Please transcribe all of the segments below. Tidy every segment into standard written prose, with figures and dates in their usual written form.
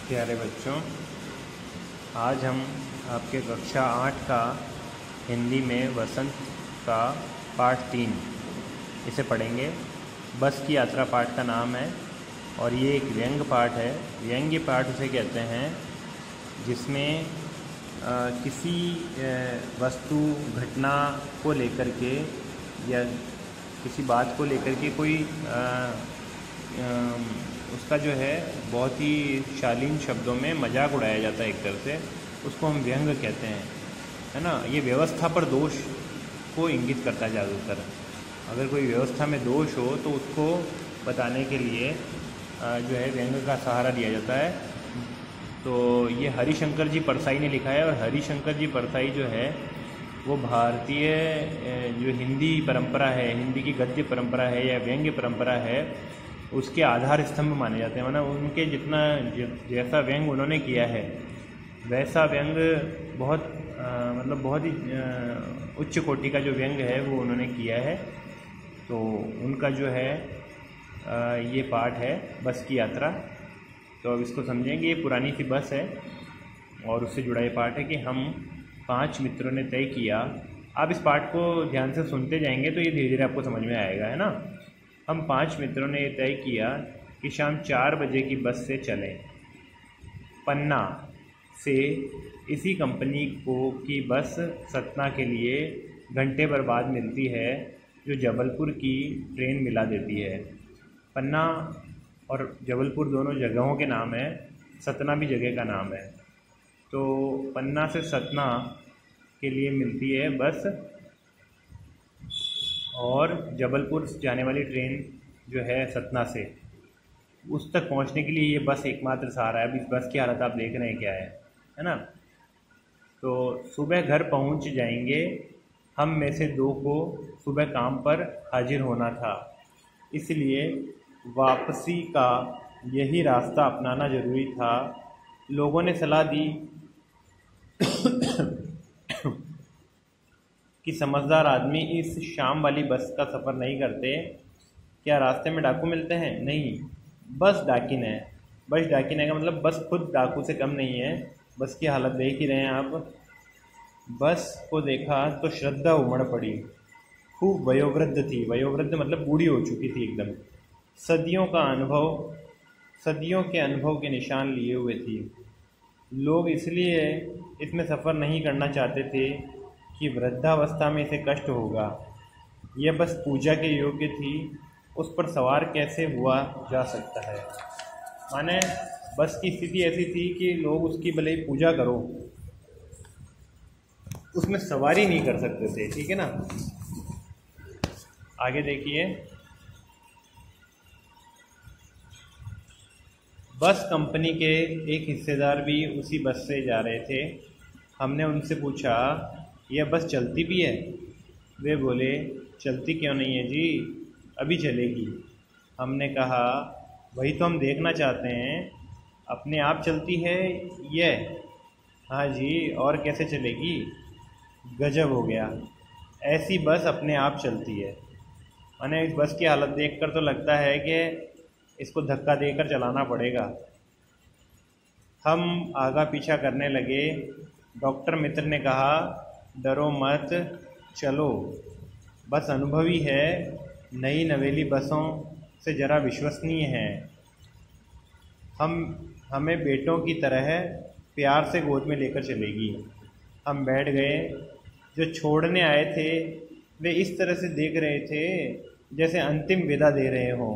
प्यारे बच्चों, आज हम आपके कक्षा 8 का हिंदी में वसंत का पाठ 3 इसे पढ़ेंगे। बस की यात्रा पाठ का नाम है और ये एक व्यंग्य पाठ है। व्यंग्य पाठ उसे कहते हैं जिसमें किसी वस्तु घटना को लेकर के या किसी बात को लेकर के कोई उसका जो है बहुत ही शालीन शब्दों में मजाक उड़ाया जाता है एक तरह से, उसको हम व्यंग्य कहते हैं, है ना। ये व्यवस्था पर दोष को इंगित करता है ज़्यादातर। अगर कोई व्यवस्था में दोष हो तो उसको बताने के लिए जो है व्यंग्य का सहारा लिया जाता है। तो ये हरिशंकर जी परसाई ने लिखा है और हरिशंकर जी परसाई जो है वो भारतीय जो हिंदी परंपरा है, हिंदी की गद्य परंपरा है या व्यंग्य परंपरा है, उसके आधार स्तंभ माने जाते हैं। मतलब उनके जितना जैसा व्यंग्य उन्होंने किया है वैसा व्यंग्य बहुत ही उच्च कोटि का जो व्यंग्य है वो उन्होंने किया है। तो उनका जो है ये पाठ है बस की यात्रा। तो अब इसको समझेंगे। ये पुरानी सी बस है और उससे जुड़ा ये पाठ है कि हम 5 मित्रों ने तय किया। आप इस पाठ को ध्यान से सुनते जाएंगे तो ये धीरे धीरे आपको समझ में आएगा, है ना। हम 5 मित्रों ने ये तय किया कि शाम 4 बजे की बस से चलें। पन्ना से इसी कंपनी की बस सतना के लिए घंटे भर बाद मिलती है, जो जबलपुर की ट्रेन मिला देती है। पन्ना और जबलपुर दोनों जगहों के नाम हैं, सतना भी जगह का नाम है। तो पन्ना से सतना के लिए मिलती है बस और जबलपुर जाने वाली ट्रेन जो है सतना से, उस तक पहुंचने के लिए ये बस एकमात्र सहारा है। अब इस बस की हालत आप देख रहे हैं क्या है ना। तो सुबह घर पहुंच जाएंगे। हम में से 2 को सुबह काम पर हाजिर होना था, इसलिए वापसी का यही रास्ता अपनाना ज़रूरी था। लोगों ने सलाह दी कि समझदार आदमी इस शाम वाली बस का सफ़र नहीं करते। क्या रास्ते में डाकू मिलते हैं? नहीं, बस डाकिन है। बस डाकिन है का मतलब बस खुद डाकू से कम नहीं है। बस की हालत देख ही रहे हैं आप। बस को देखा तो श्रद्धा उमड़ पड़ी। खूब वयोवृद्ध थी। वयोवृद्ध मतलब बूढ़ी हो चुकी थी एकदम। सदियों के अनुभव के निशान लिए हुए थी। लोग इसलिए इसमें सफ़र नहीं करना चाहते थे कि वृद्धावस्था में इसे कष्ट होगा। यह बस पूजा के योग्य थी, उस पर सवार कैसे हुआ जा सकता है। माने बस की स्थिति ऐसी थी कि लोग उसकी भले ही पूजा करो, उसमें सवारी नहीं कर सकते थे, ठीक है ना। आगे देखिए। बस कंपनी के एक हिस्सेदार भी उसी बस से जा रहे थे। हमने उनसे पूछा, यह बस चलती भी है? वे बोले, चलती क्यों नहीं है जी, अभी चलेगी। हमने कहा, वही तो हम देखना चाहते हैं, अपने आप चलती है यह? हाँ जी, और कैसे चलेगी? गजब हो गया, ऐसी बस अपने आप चलती है। माने इस बस की हालत देखकर तो लगता है कि इसको धक्का देकर चलाना पड़ेगा। हम आगा पीछा करने लगे। डॉक्टर मित्र ने कहा, डरो मत, चलो, बस अनुभवी है, नई नवेली बसों से ज़रा विश्वसनीय है। हमें बेटों की तरह प्यार से गोद में लेकर चलेगी। हम बैठ गए। जो छोड़ने आए थे वे इस तरह से देख रहे थे जैसे अंतिम विदा दे रहे हों।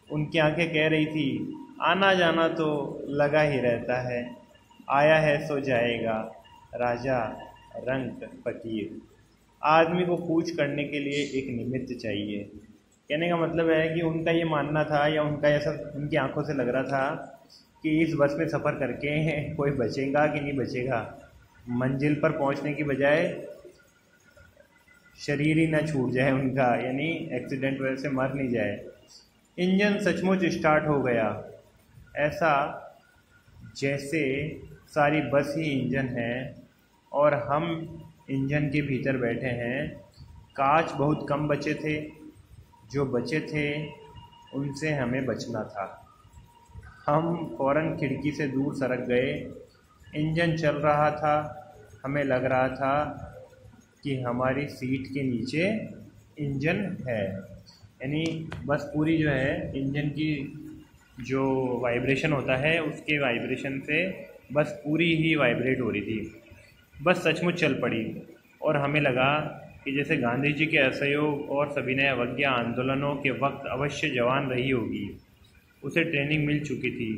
उनकी आंखें कह रही थी, आना जाना तो लगा ही रहता है, आया है सो जाएगा, राजा रंग फकीर। आदमी को कूच करने के लिए एक निमित्त चाहिए। कहने का मतलब है कि उनका ये मानना था या उनका ऐसा उनकी आंखों से लग रहा था कि इस बस में सफ़र करके कोई बचेगा कि नहीं बचेगा। मंजिल पर पहुंचने की बजाय शरीर ही न छूट जाए उनका, यानी एक्सीडेंट वजह से मर नहीं जाए। इंजन सचमुच स्टार्ट हो गया, ऐसा जैसे सारी बस ही इंजन है और हम इंजन के भीतर बैठे हैं। कांच बहुत कम बचे थे, जो बचे थे उनसे हमें बचना था। हम फ़ौरन खिड़की से दूर सरक गए। इंजन चल रहा था। हमें लग रहा था कि हमारी सीट के नीचे इंजन है, यानी बस पूरी जो है इंजन की जो वाइब्रेशन होता है उसके वाइब्रेशन से बस पूरी ही वाइब्रेट हो रही थी। बस सचमुच चल पड़ी और हमें लगा कि जैसे गांधी जी के असहयोग और सविनय अवज्ञा आंदोलनों के वक्त अवश्य जवान रही होगी। उसे ट्रेनिंग मिल चुकी थी।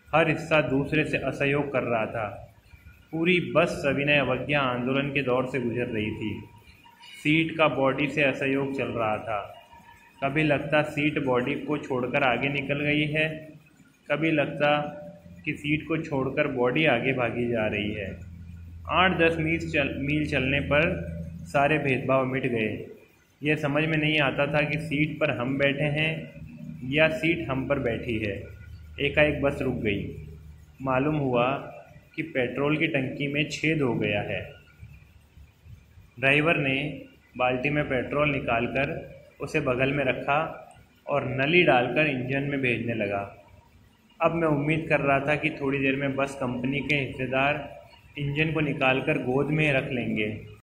हर हिस्सा दूसरे से असहयोग कर रहा था। पूरी बस सविनय अवज्ञा आंदोलन के दौर से गुजर रही थी। सीट का बॉडी से असहयोग चल रहा था। कभी लगता सीट बॉडी को छोड़कर आगे निकल गई है, कभी लगता कि सीट को छोड़कर बॉडी आगे भागी जा रही है। 8-10 मील चलने पर सारे भेदभाव मिट गए। यह समझ में नहीं आता था कि सीट पर हम बैठे हैं या सीट हम पर बैठी है। एकाएक बस रुक गई। मालूम हुआ कि पेट्रोल की टंकी में छेद हो गया है। ड्राइवर ने बाल्टी में पेट्रोल निकालकर उसे बगल में रखा और नली डालकर इंजन में भेजने लगा। अब मैं उम्मीद कर रहा था कि थोड़ी देर में बस कंपनी के हिस्सेदार इंजन को निकालकर गोद में रख लेंगे।